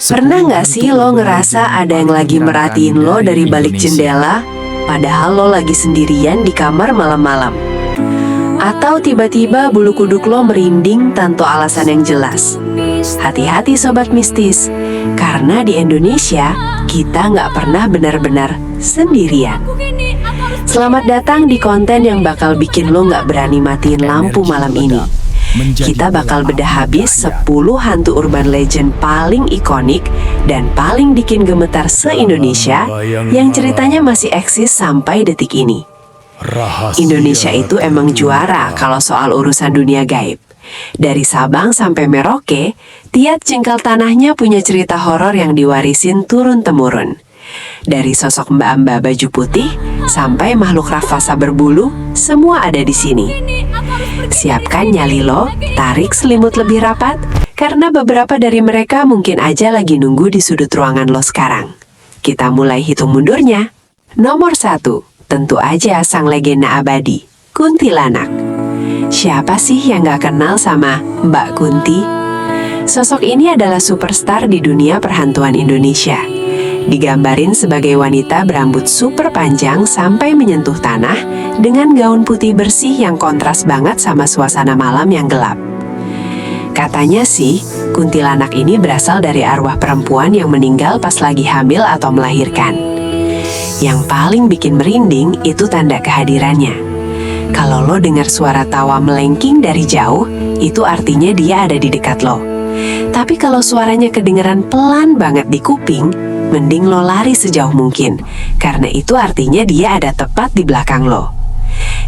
Pernah nggak sih lo ngerasa ada yang lagi merhatiin lo dari balik jendela, padahal lo lagi sendirian di kamar malam-malam? Atau tiba-tiba bulu kuduk lo merinding tanpa alasan yang jelas? Hati-hati sobat mistis, karena di Indonesia kita nggak pernah benar-benar sendirian. Selamat datang di konten yang bakal bikin lo nggak berani matiin lampu malam ini. Kita bakal bedah habis 10 hantu urban legend paling ikonik dan paling bikin gemetar se-Indonesia yang ceritanya masih eksis sampai detik ini. Indonesia itu emang juara kalau soal urusan dunia gaib. Dari Sabang sampai Merauke, tiap jengkal tanahnya punya cerita horor yang diwarisin turun-temurun. Dari sosok mbak-mbak baju putih sampai makhluk raksasa berbulu, semua ada di sini. Siapkan nyali lo, tarik selimut lebih rapat, karena beberapa dari mereka mungkin aja lagi nunggu di sudut ruangan lo sekarang. Kita mulai hitung mundurnya. Nomor 1, tentu aja sang legenda abadi, Kuntilanak. Siapa sih yang gak kenal sama Mbak Kunti? Sosok ini adalah superstar di dunia perhantuan Indonesia. Digambarin sebagai wanita berambut super panjang sampai menyentuh tanah dengan gaun putih bersih yang kontras banget sama suasana malam yang gelap. Katanya sih, kuntilanak ini berasal dari arwah perempuan yang meninggal pas lagi hamil atau melahirkan. Yang paling bikin merinding itu tanda kehadirannya. Kalau lo dengar suara tawa melengking dari jauh, itu artinya dia ada di dekat lo. Tapi kalau suaranya kedengeran pelan banget di kuping, mending lo lari sejauh mungkin, karena itu artinya dia ada tepat di belakang lo.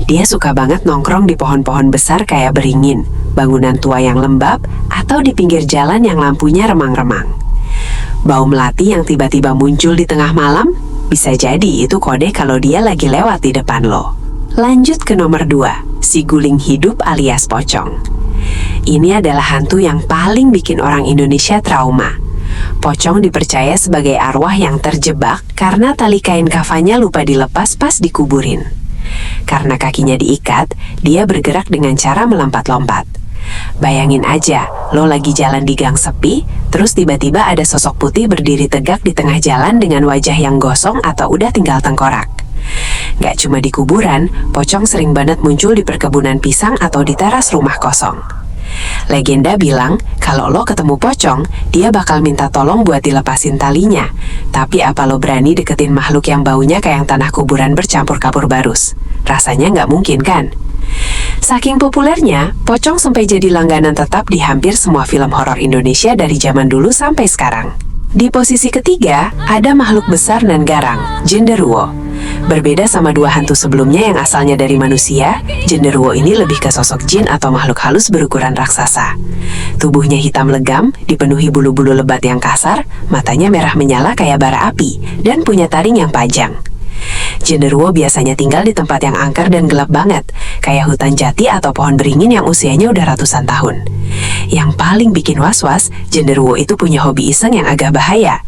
Dia suka banget nongkrong di pohon-pohon besar kayak beringin, bangunan tua yang lembab, atau di pinggir jalan yang lampunya remang-remang. Bau melati yang tiba-tiba muncul di tengah malam, bisa jadi itu kode kalau dia lagi lewat di depan lo. Lanjut ke nomor 2, si guling hidup alias pocong. Ini adalah hantu yang paling bikin orang Indonesia trauma. Pocong dipercaya sebagai arwah yang terjebak karena tali kain kafannya lupa dilepas pas dikuburin. Karena kakinya diikat, dia bergerak dengan cara melompat-lompat. Bayangin aja, lo lagi jalan di gang sepi, terus tiba-tiba ada sosok putih berdiri tegak di tengah jalan dengan wajah yang gosong atau udah tinggal tengkorak. Gak cuma di kuburan, pocong sering banget muncul di perkebunan pisang atau di teras rumah kosong. Legenda bilang, kalau lo ketemu pocong, dia bakal minta tolong buat dilepasin talinya. Tapi apa lo berani deketin makhluk yang baunya kayak tanah kuburan bercampur kapur barus? Rasanya nggak mungkin kan? Saking populernya, pocong sampai jadi langganan tetap di hampir semua film horor Indonesia dari zaman dulu sampai sekarang. Di posisi ketiga, ada makhluk besar nan garang, genderuwo. Berbeda sama 2 hantu sebelumnya yang asalnya dari manusia, genderuwo ini lebih ke sosok jin atau makhluk halus berukuran raksasa. Tubuhnya hitam legam, dipenuhi bulu-bulu lebat yang kasar, matanya merah menyala kayak bara api, dan punya taring yang panjang. Genderuwo biasanya tinggal di tempat yang angker dan gelap banget, kayak hutan jati atau pohon beringin yang usianya udah ratusan tahun. Yang paling bikin was-was, genderuwo itu punya hobi iseng yang agak bahaya.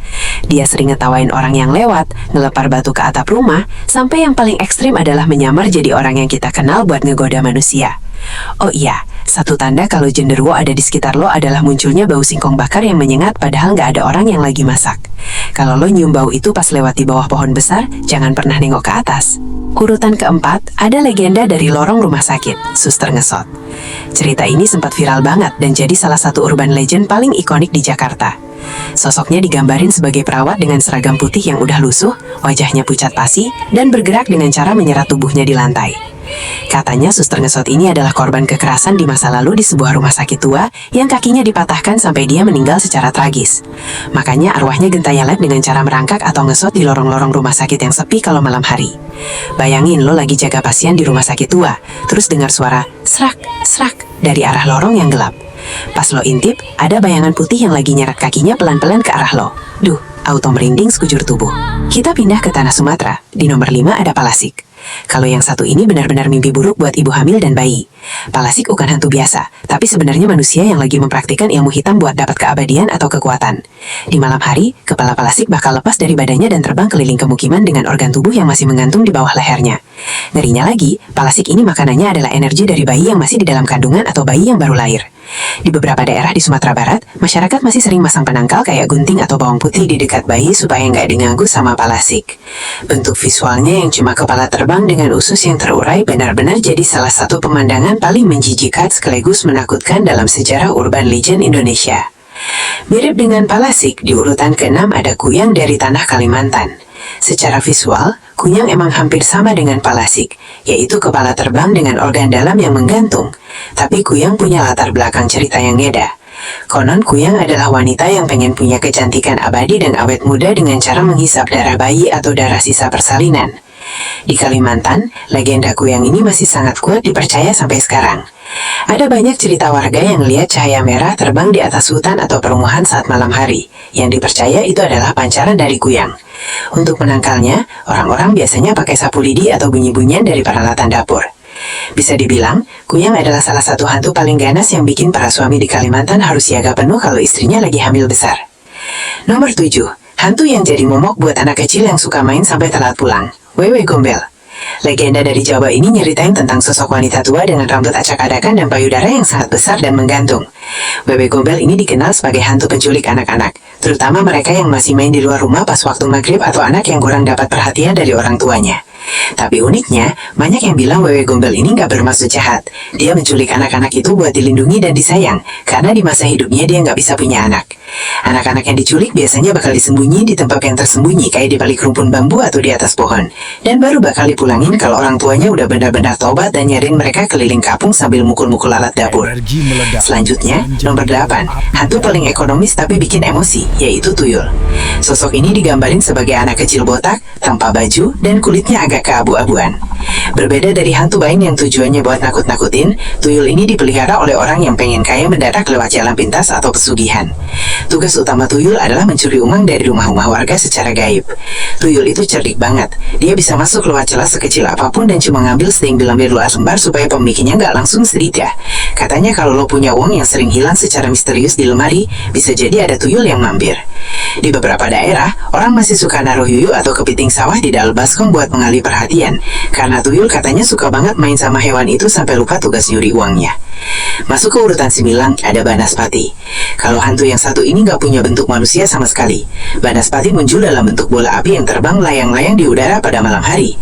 Dia sering ngetawain orang yang lewat, ngelepar batu ke atap rumah, sampai yang paling ekstrim adalah menyamar jadi orang yang kita kenal buat ngegoda manusia. Oh iya, satu tanda kalau genderuwo ada di sekitar lo adalah munculnya bau singkong bakar yang menyengat padahal nggak ada orang yang lagi masak. Kalau lo nyium bau itu pas lewat di bawah pohon besar, jangan pernah nengok ke atas. Urutan keempat, ada legenda dari lorong rumah sakit, Suster Ngesot. Cerita ini sempat viral banget dan jadi salah satu urban legend paling ikonik di Jakarta. Sosoknya digambarin sebagai perawat dengan seragam putih yang udah lusuh, wajahnya pucat pasi, dan bergerak dengan cara menyerat tubuhnya di lantai. Katanya Suster Ngesot ini adalah korban kekerasan di masa lalu di sebuah rumah sakit tua yang kakinya dipatahkan sampai dia meninggal secara tragis. Makanya arwahnya gentayangan dengan cara merangkak atau ngesot di lorong-lorong rumah sakit yang sepi kalau malam hari. Bayangin lo lagi jaga pasien di rumah sakit tua, terus dengar suara serak, serak dari arah lorong yang gelap. Pas lo intip, ada bayangan putih yang lagi nyeret kakinya pelan-pelan ke arah lo. Duh, auto merinding sekujur tubuh. Kita pindah ke tanah Sumatera. Di nomor 5 ada Palasik. Kalau yang satu ini benar-benar mimpi buruk buat ibu hamil dan bayi. Palasik bukan hantu biasa, tapi sebenarnya manusia yang lagi mempraktikkan ilmu hitam buat dapat keabadian atau kekuatan. Di malam hari, kepala Palasik bakal lepas dari badannya dan terbang keliling kemukiman dengan organ tubuh yang masih menggantung di bawah lehernya. Ngerinya lagi, Palasik ini makanannya adalah energi dari bayi yang masih di dalam kandungan atau bayi yang baru lahir. Di beberapa daerah di Sumatera Barat, masyarakat masih sering masang penangkal kayak gunting atau bawang putih di dekat bayi supaya nggak diganggu sama Palasik. Bentuk visualnya yang cuma kepala terbang dengan usus yang terurai benar-benar jadi salah satu pemandangan paling menjijikan sekaligus menakutkan dalam sejarah urban legend Indonesia. Mirip dengan Palasik, di urutan ke-6 ada Kuyang dari tanah Kalimantan. Secara visual, Kuyang emang hampir sama dengan Palasik, yaitu kepala terbang dengan organ dalam yang menggantung. Tapi Kuyang punya latar belakang cerita yang beda. Konon Kuyang adalah wanita yang pengen punya kecantikan abadi dan awet muda dengan cara menghisap darah bayi atau darah sisa persalinan. Di Kalimantan, legenda Kuyang ini masih sangat kuat dipercaya sampai sekarang. Ada banyak cerita warga yang lihat cahaya merah terbang di atas hutan atau perumahan saat malam hari, yang dipercaya itu adalah pancaran dari Kuyang. Untuk menangkalnya, orang-orang biasanya pakai sapu lidi atau bunyi-bunyian dari peralatan dapur. Bisa dibilang, Kuyang adalah salah satu hantu paling ganas yang bikin para suami di Kalimantan harus siaga penuh kalau istrinya lagi hamil besar. Nomor 7. Hantu yang jadi momok buat anak kecil yang suka main sampai telat pulang. Wewe Gombel. Legenda dari Jawa ini nyeritain tentang sosok wanita tua dengan rambut acak-adakan dan payudara yang sangat besar dan menggantung. Wewe Gombel ini dikenal sebagai hantu penculik anak-anak, terutama mereka yang masih main di luar rumah pas waktu maghrib atau anak yang kurang dapat perhatian dari orang tuanya. Tapi uniknya, banyak yang bilang Wewe Gombel ini nggak bermaksud jahat. Dia menculik anak-anak itu buat dilindungi dan disayang, karena di masa hidupnya dia nggak bisa punya anak. Anak-anak yang diculik biasanya bakal disembunyi di tempat yang tersembunyi kayak di balik rumpun bambu atau di atas pohon. Dan baru bakal dipulangin kalau orang tuanya udah benar-benar tobat dan nyariin mereka keliling kampung sambil mukul-mukul alat dapur. Selanjutnya, nomor 8. Hantu paling ekonomis tapi bikin emosi, yaitu tuyul. Sosok ini digambarin sebagai anak kecil botak, tanpa baju, dan kulitnya agak keabu-abuan. Berbeda dari hantu lain yang tujuannya buat nakut-nakutin, tuyul ini dipelihara oleh orang yang pengen kaya mendadak lewat jalan pintas atau pesugihan. Tugas utama tuyul adalah mencuri uang dari rumah-rumah warga secara gaib. Tuyul itu cerdik banget. Dia bisa masuk lewat celah sekecil apapun dan cuma ngambil setinggi lembar lembar supaya pemiliknya nggak langsung setrika. Katanya kalau lo punya uang yang sering hilang secara misterius di lemari, bisa jadi ada tuyul yang mampir. Di beberapa daerah, orang masih suka naruh yuyu atau kepiting sawah di dalam baskom buat mengalih perhatian, karena tuyul katanya suka banget main sama hewan itu sampai lupa tugas nyuri uangnya. Masuk ke urutan 9, ada Banaspati. Kalau hantu yang satu ini nggak punya bentuk manusia sama sekali. Banaspati muncul dalam bentuk bola api yang terbang layang-layang di udara pada malam hari.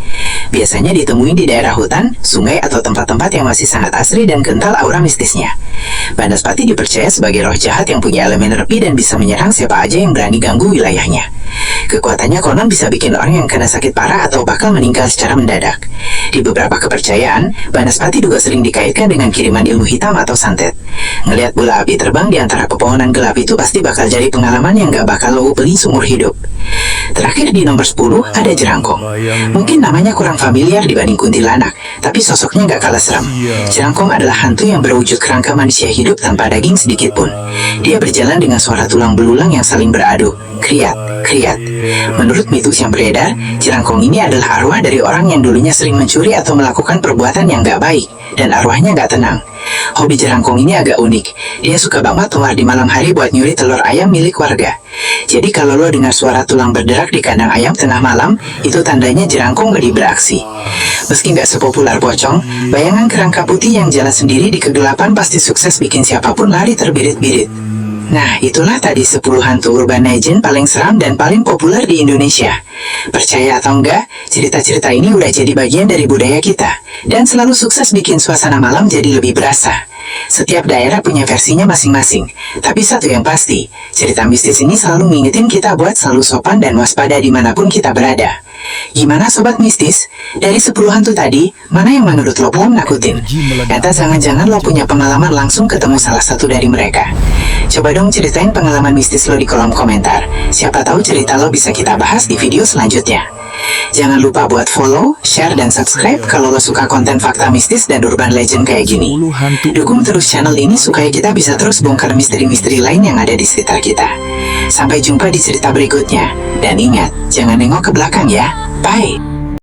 Biasanya ditemuin di daerah hutan, sungai, atau tempat-tempat yang masih sangat asri dan kental aura mistisnya. Banaspati dipercaya sebagai roh jahat yang punya elemen repi dan bisa menyerang siapa aja yang berani ganggu wilayahnya. Kekuatannya konon bisa bikin orang yang kena sakit parah atau bakal meninggal secara mendadak. Di beberapa kepercayaan, Banaspati juga sering dikaitkan dengan kiriman ilmu hitam atau santet. Ngelihat bola api terbang di antara pepohonan gelap itu pasti bakal jadi pengalaman yang gak bakal lo beli seumur hidup. Terakhir di nomor 10 ada Jerangkong. Mungkin namanya kurang familiar dibanding kuntilanak, tapi sosoknya gak kalah seram. Jerangkong adalah hantu yang berwujud kerangka manusia hidup tanpa daging sedikit pun. Dia berjalan dengan suara tulang belulang yang saling beradu, kriat, kriat. Menurut mitos yang beredar, Jerangkong ini adalah arwah dari orang yang dulunya sering mencuri atau melakukan perbuatan yang gak baik, dan arwahnya gak tenang. Hobi Jerangkong ini agak unik. Dia suka banget keluar di malam hari buat nyuri telur ayam milik warga. Jadi kalau lo dengar suara tulang berderak di kandang ayam tengah malam, itu tandanya Jerangkong lagi beraksi. Meski nggak sepopuler pocong, bayangan kerangka putih yang jalan sendiri di kegelapan pasti sukses bikin siapapun lari terbirit-birit. Nah, itulah tadi 10 hantu urban legend paling seram dan paling populer di Indonesia. Percaya atau enggak, cerita-cerita ini udah jadi bagian dari budaya kita, dan selalu sukses bikin suasana malam jadi lebih berasa. Setiap daerah punya versinya masing-masing, tapi satu yang pasti, cerita mistis ini selalu ngingetin kita buat selalu sopan dan waspada dimanapun kita berada. Gimana sobat mistis? Dari 10 hantu tadi, mana yang menurut lo belum nakutin? Kata jangan-jangan lo punya pengalaman langsung ketemu salah satu dari mereka. Coba dong ceritain pengalaman mistis lo di kolom komentar. Siapa tahu cerita lo bisa kita bahas di video selanjutnya. Jangan lupa buat follow, share, dan subscribe kalau lo suka konten fakta mistis dan urban legend kayak gini. Dukung terus channel ini supaya kita bisa terus bongkar misteri-misteri lain yang ada di sekitar kita. Sampai jumpa di cerita berikutnya. Dan ingat, jangan nengok ke belakang ya. Bye!